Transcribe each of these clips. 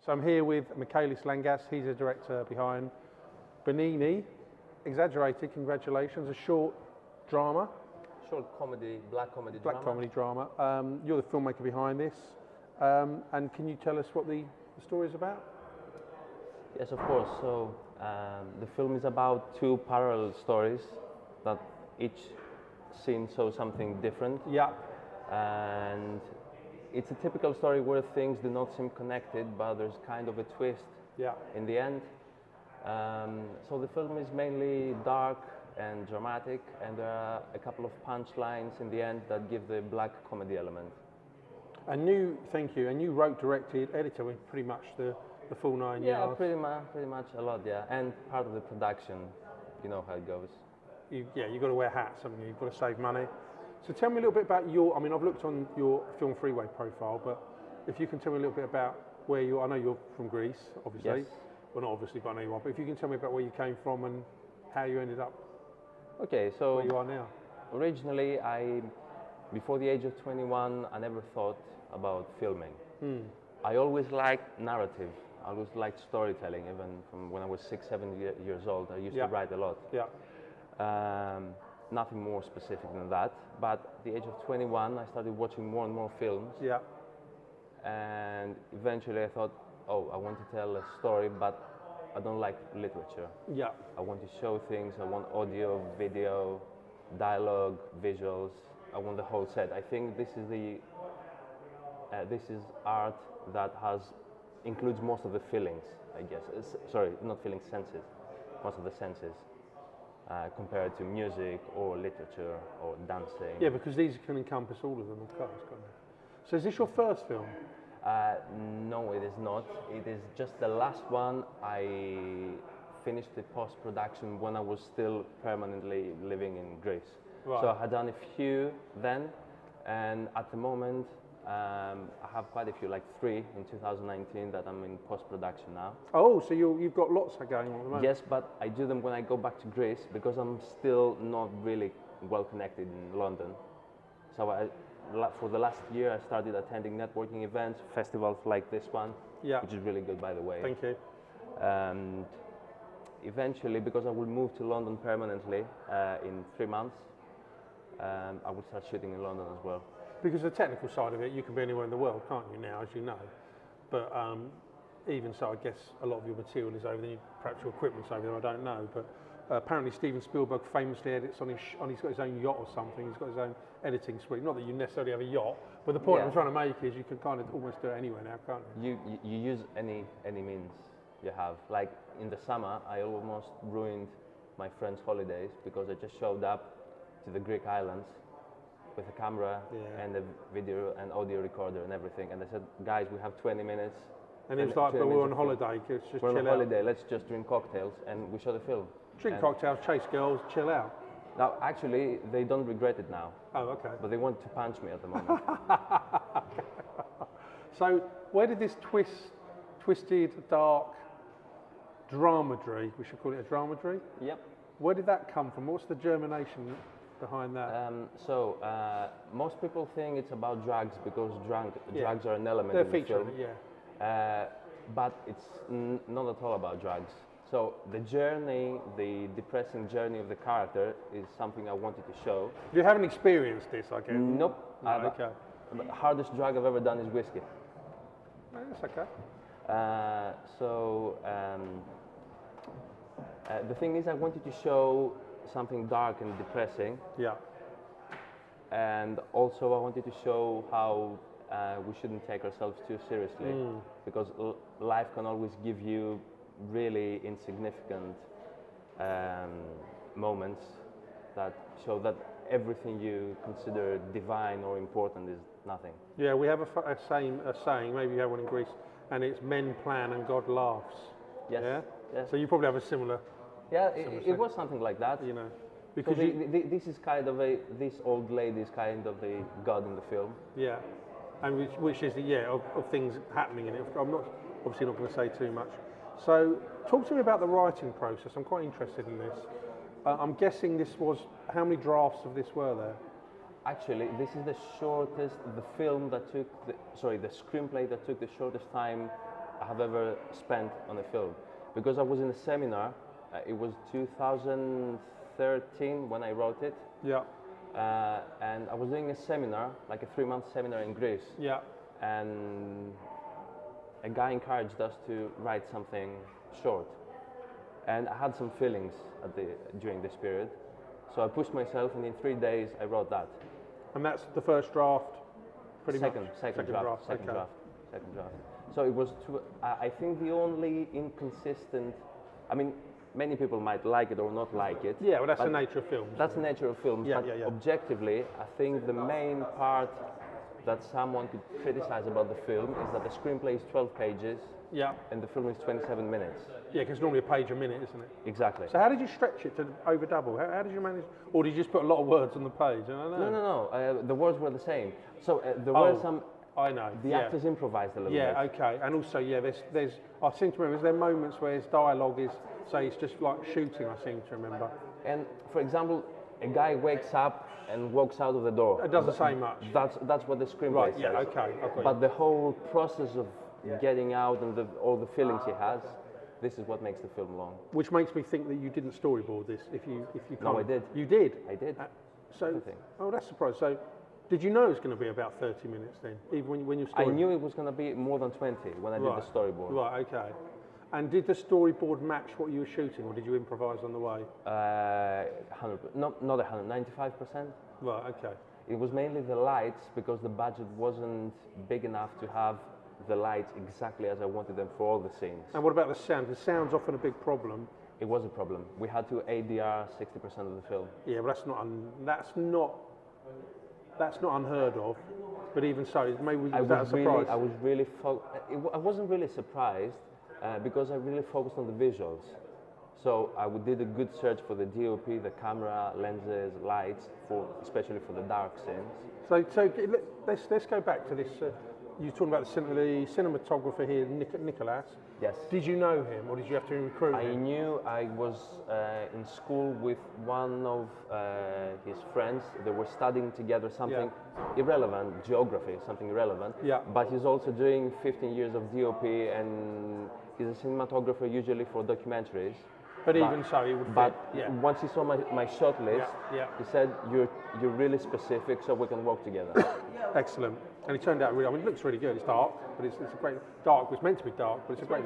So I'm here with Michail Langas. He's a director behind Benigni Exaggerated. Congratulations, a short drama. Short comedy, black comedy Black drama. comedy drama. You're the filmmaker behind this. And can you tell us what the story is about? Yes, of course. So the film is about two parallel stories that each scene shows something different. Yeah. And it's a typical story where things do not seem connected, but there's kind of a twist in the end. So the film is mainly dark and dramatic, and there are a couple of punchlines in the end that give the black comedy element. And you wrote, directed, edited with pretty much the full 9 yards. Yeah, pretty much a lot, yeah. And part of the production, you know how it goes. You've got to wear hats, haven't you? You've got to save money. So tell me a little bit about I've looked on your Film Freeway profile, but if you can tell me a little bit about where I know you're from Greece, obviously. Yes. Well, not obviously, but I know you are. But if you can tell me about where you came from and how you ended up Okay, so where you are now. Originally, before the age of 21, I never thought about filming. I always liked narrative. I always liked storytelling, even from when I was 6, 7 years old. I used to write a lot. Yeah. Nothing more specific than that. But at the age of 21, I started watching more and more films. Yeah. And eventually I thought, I want to tell a story, but I don't like literature. Yeah. I want to show things. I want audio, video, dialogue, visuals. I want the whole set. I think this is art that includes most of the feelings, I guess. Sorry, not feelings, senses. Most of the senses. Compared to music or literature or dancing. Yeah, because these can encompass all of them, of course, can't they? So is this your first film? No, it is not. It is just the last one. I finished the post-production when I was still permanently living in Greece. Right. So I had done a few then, and at the moment I have quite a few, like 3 in 2019 that I'm in post-production now. Oh, so you've got lots going on at the moment? Yes, but I do them when I go back to Greece because I'm still not really well connected in London. So for the last year I started attending networking events, festivals like this one, which is really good, by the way. Thank you. And eventually, because I will move to London permanently in 3 months, I will start shooting in London as well. Because the technical side of it, you can be anywhere in the world, can't you now, as you know? But even so, I guess a lot of your material is over there. Perhaps your equipment's over there, I don't know. But apparently Steven Spielberg famously edits he's got his own yacht or something. He's got his own editing suite. Not that you necessarily have a yacht, but the point I'm trying to make is you can kind of almost do it anywhere now, can't you? You use any means you have. Like in the summer, I almost ruined my friend's holidays because I just showed up to the Greek islands with a camera and a video and audio recorder and everything, and they said, guys, we have 20 minutes. And it's like, but we're on holiday, let's just we're chill on out. holiday, let's just drink cocktails, and we shot a film. Drink cocktails, chase girls, chill out. Now, actually, they don't regret it now. Oh, okay. But they want to punch me at the moment. So, where did this twisted, dark dramaturgy, we should call it a dramaturgy? Yep. Where did that come from? What's the germination behind that? Most people think it's about drugs because drugs are an element They're in the film. But it's not at all about drugs. So the journey, the depressing journey of the character is something I wanted to show. You haven't experienced this, I guess? Nope. No, okay. The hardest drug I've ever done is whiskey. No, that's okay. The thing is, I wanted to show something dark and depressing. Yeah. And also I wanted to show how we shouldn't take ourselves too seriously, because life can always give you really insignificant moments that show that everything you consider divine or important is nothing. Yeah, we have a saying, maybe you have one in Greece, and it's men plan and God laughs. Yes. Yeah? Yes. So you probably have a similar... Yeah, it was something like that. You know, because this is kind of this old lady is kind of the god in the film. Yeah, and which is of things happening in it. I'm obviously not going to say too much. So talk to me about the writing process. I'm quite interested in this. I'm guessing this was, how many drafts of this were there? Actually, this is the shortest, the screenplay that took the shortest time I have ever spent on a film, because I was in a seminar. It was 2013 when I wrote it. Yeah. And I was doing a seminar, like a 3-month seminar in Greece. Yeah. And a guy encouraged us to write something short. And I had some feelings during this period. So I pushed myself, and in 3 days I wrote that. And that's the first draft, pretty much? Second draft. So it was, I think the only inconsistent, I mean, many people might like it or not like it. Yeah, well, that's the nature of films. That's the nature of films, but objectively, I think the main part that someone could criticize about the film is that the screenplay is 12 pages, and the film is 27 minutes. Yeah, because normally a page a minute, isn't it? Exactly. So how did you stretch it to over double? How did you manage, or did you just put a lot of words on the page? I don't know. No. The words were the same. So there were some. I know. The actors improvised a little bit. Yeah, okay. And also, there's. I seem to remember. Is there moments where his dialogue is, say, it's just like shooting? I seem to remember. And for example, a guy wakes up and walks out of the door. It doesn't say much. That's what the screenplay says. Yeah. Okay. But the whole process of getting out and all the feelings he has, this is what makes the film long. Which makes me think that you didn't storyboard this. If you can't. No, I did. You did. I did. Oh, that's surprising. So, did you know it was going to be about 30 minutes then, even when you storyboarded? I knew it was going to be more than 20 when I did the storyboard. Right. Okay. And did the storyboard match what you were shooting, or did you improvise on the way? 100. Not 100. 95%. Right. Okay. It was mainly the lights, because the budget wasn't big enough to have the lights exactly as I wanted them for all the scenes. And what about the sound? The sound's often a big problem. It was a problem. We had to ADR 60% of the film. Yeah, but that's not unheard of. But even so, maybe was that a surprise? I wasn't really surprised because I really focused on the visuals. So I did a good search for the DOP, the camera, lenses, lights, especially for the dark scenes. So let's go back to this. You're talking about the cinematographer here, Nicholas. Yes. Did you know him, or did you have to recruit him? I knew. I was in school with one of his friends. They were studying together something irrelevant, geography, something irrelevant. Yeah. But he's also doing 15 years of DOP, and he's a cinematographer usually for documentaries. But even so, he would fit. But once he saw my shot list, he said, "You're really specific, so we can work together." Excellent. And it turned out really. I mean, it looks really good. It's dark, but it's a great dark. It's meant to be dark, but it's a great.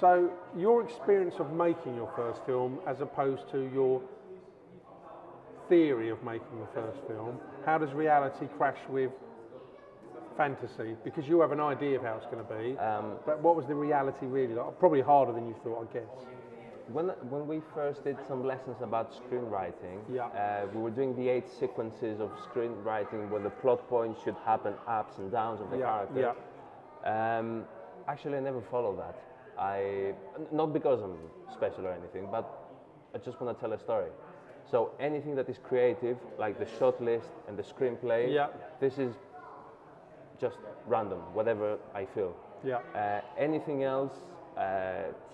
So, your experience of making your first film, as opposed to your theory of making the first film, how does reality crash with fantasy? Because you have an idea of how it's going to be, but what was the reality really like? Probably harder than you thought, I guess. When we first did some lessons about screenwriting, we were doing the 8 sequences of screenwriting where the plot points should happen ups and downs of the character. Actually, I never followed that. Not because I'm special or anything, but I just want to tell a story. So anything that is creative, like the shot list and the screenplay, this is just random, whatever I feel. Anything else,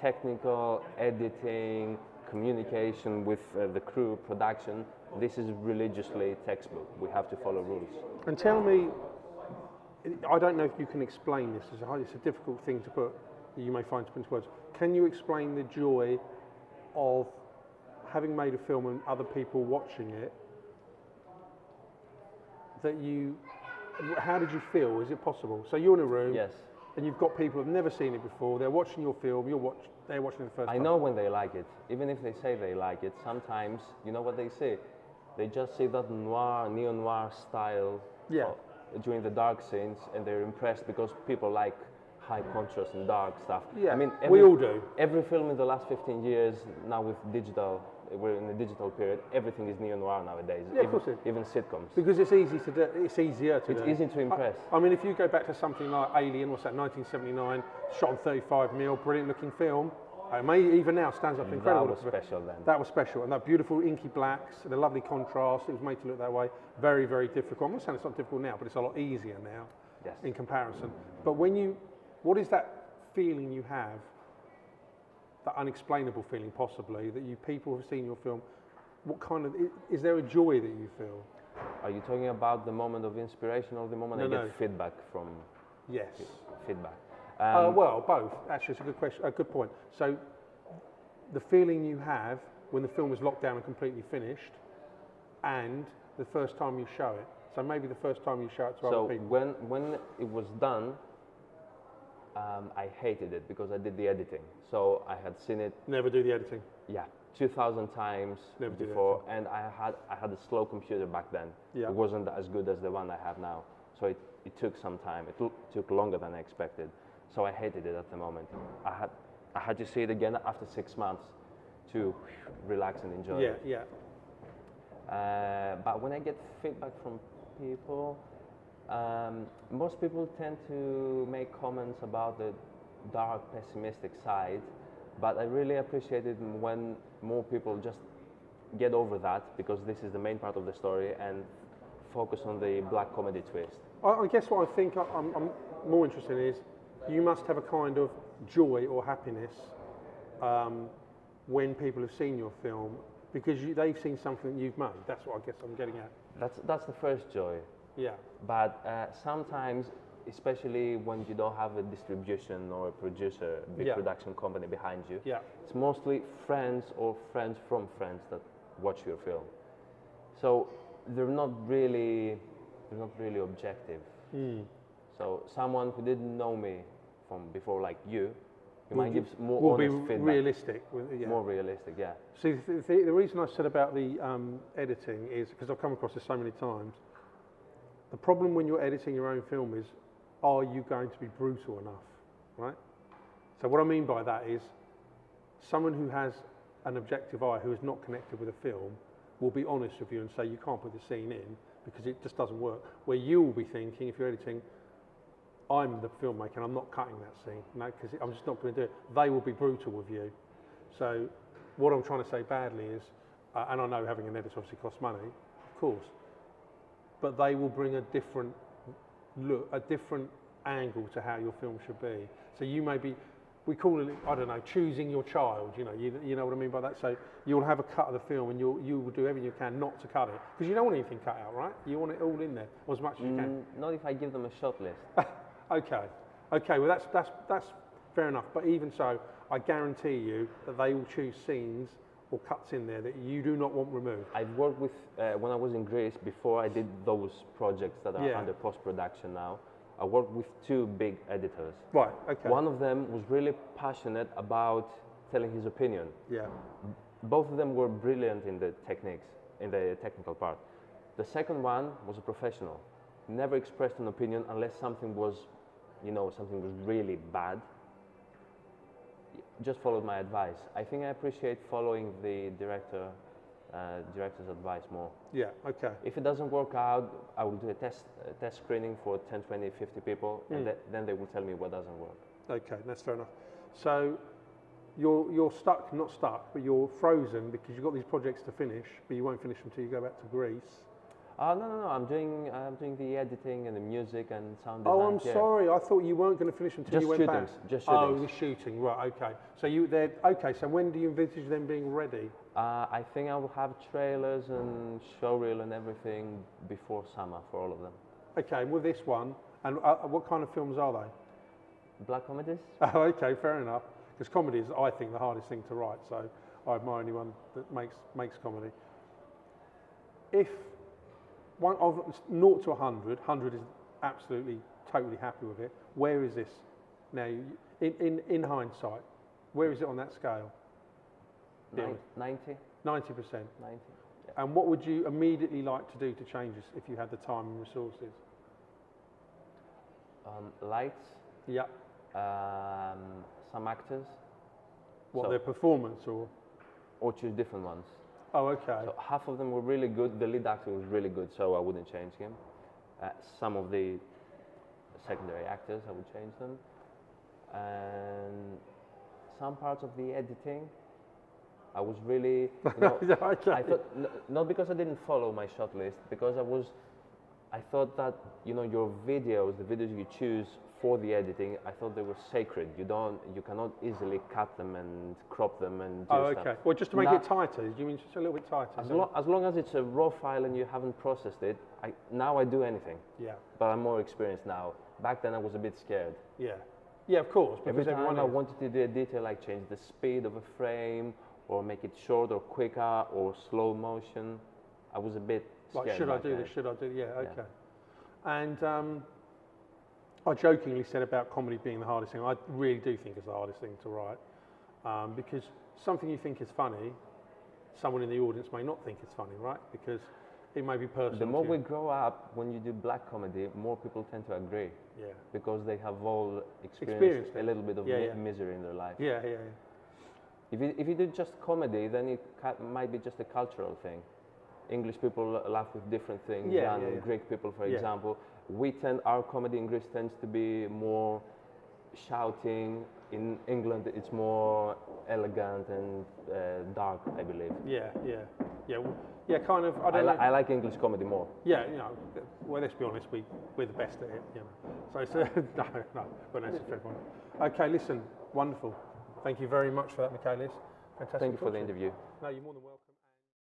technical, editing, communication with the crew, production, this is religiously textbook. We have to follow rules. And tell me, I don't know if you can explain this, it's a difficult thing to put, you may find to put into words. Can you explain the joy of having made a film and other people watching it, how did you feel? Is it possible? So you're in a room, and you've got people who've never seen it before, they're watching your film, they're watching it the first time. I know when they like it, even if they say they like it, sometimes, you know what they say? They just see that neo-noir style during the dark scenes, and they're impressed because people like high contrast and dark stuff. Yeah, I mean, we all do. Every film in the last 15 years, now with digital, we're in the digital period, everything is neo-noir nowadays, even sitcoms. Because it's easy to do, it's easier to do. It's easy to impress. I mean, if you go back to something like Alien, what's that, 1979, shot on 35mm, brilliant looking film, even now stands up incredible. That was special then. That was special, and that beautiful inky blacks, the lovely contrast, it was made to look that way. Very, very difficult. I'm not saying it's not difficult now, but it's a lot easier now in comparison. But what is that feeling you have, that unexplainable feeling possibly, that people have seen your film? What kind of, is there a joy that you feel? Are you talking about the moment of inspiration or the moment I get feedback from? Yes. Feedback. Well, both. Actually, it's a good question. A good point. So, the feeling you have when the film is locked down and completely finished, and the first time you show it. So maybe the first time you show it to other people. So when it was done, I hated it because I did the editing. So I had seen it. Never do the editing. Yeah, 2,000 times before, and I had a slow computer back then. Yeah. It wasn't as good as the one I have now. So it took some time. It took longer than I expected. So I hated it at the moment. I had to see it again after 6 months to relax and enjoy it. Yeah. But when I get feedback from people, most people tend to make comments about the dark, pessimistic side, but I really appreciate it when more people just get over that, because this is the main part of the story, and focus on the black comedy twist. I guess what I think I'm more interested in is you must have a kind of joy or happiness when people have seen your film, because they've seen something that you've made. That's what I guess I'm getting at. That's the first joy. Yeah. But sometimes, especially when you don't have a distribution or a producer, big production company behind you, it's mostly friends or friends from friends that watch your film. So they're not really objective. So someone who didn't know me from before, like you might give more honest feedback. Realistic. More realistic, yeah. See, the reason I said about the editing is because I've come across this so many times. The problem when you're editing your own film is, are you going to be brutal enough, right? So what I mean by that is, someone who has an objective eye, who is not connected with a film, will be honest with you and say you can't put the scene in because it just doesn't work. Where you will be thinking, if you're editing, I'm the filmmaker and I'm not cutting that scene, because I'm just not going to do it. They will be brutal with you. So what I'm trying to say badly is, and I know having an editor obviously costs money, of course, but they will bring a different look, a different angle to how your film should be. So you may be, we call it, I don't know, choosing your child, you know what I mean by that? So you'll have a cut of the film and you will do everything you can not to cut it, because you don't want anything cut out, right? You want it all in there, or as much as you can. Not if I give them a shot list. Okay, well that's fair enough, but even so, I guarantee you that they will choose scenes or cuts in there that you do not want removed. I've worked with, when I was in Greece, before I did those projects that are under post-production now, I worked with two big editors. Right, okay. One of them was really passionate about telling his opinion. Yeah. Both of them were brilliant in the techniques, in the technical part. The second one was a professional. Never expressed an opinion unless something was, something was really bad. Just followed my advice. I think I appreciate following the director's advice more. Yeah, okay. If it doesn't work out, I will do a test screening for 10, 20, 50 people, and then they will tell me what doesn't work. Okay, that's fair enough. So you're stuck, not stuck, but you're frozen because you've got these projects to finish, but you won't finish them until you go back to Greece. No. I'm doing the editing and the music and sound design. Oh, I'm sorry. I thought you weren't going to finish until you went back. Just shootings. Oh, the shooting. Right. Okay. So So when do you envisage them being ready? I think I will have trailers and showreel and everything before summer for all of them. Okay. With this one, and what kind of films are they? Black comedies. Oh, okay. Fair enough. Because comedy is, I think, the hardest thing to write. So I admire anyone that makes comedy. If one of 0 to 100, 100 is absolutely, totally happy with it. Where is this now? In hindsight, where is it on that scale? 90. 90%. 90. Yeah. And what would you immediately like to do to change this if you had the time and resources? Lights. Yeah. Some actors. What, their performance or choose different ones. Oh, okay. So half of them were really good. The lead actor was really good, so I wouldn't change him. Some of the secondary actors, I would change them. And some parts of the editing, I was really, okay. I thought, not because I didn't follow my shot list, because I thought that, your videos, the videos you choose for the editing, I thought they were sacred. You cannot easily cut them and crop them and do stuff. Well, just to make it tighter, do you mean just a little bit tighter? As long as it's a raw file and you haven't processed it, now I do anything. Yeah. But I'm more experienced now. Back then I was a bit scared. Yeah. Yeah, of course. Every time I wanted to do a detail, like change the speed of a frame, or make it short or quicker, or slow motion, I was a bit scared. Like, should I do this? Should I do? Yeah, okay. And I jokingly said about comedy being the hardest thing. I really do think it's the hardest thing to write, because something you think is funny, someone in the audience may not think it's funny, right? Because it may be personal. The more we grow up, when you do black comedy, more people tend to agree. Yeah. Because they have all experienced a little bit of misery in their life. Yeah. If you do just comedy, then it might be just a cultural thing. English people laugh with different things than Greek people, for example. Our comedy in Greece tends to be more shouting. In England, it's more elegant and dark, I believe. Yeah, kind of. I like English comedy more. Yeah, well, let's be honest, we're the best at it, So it's, no, but that's a fair point. Okay, listen, wonderful. Thank you very much for that, Michail. Fantastic. Thank you for the interview. No, you're more than welcome.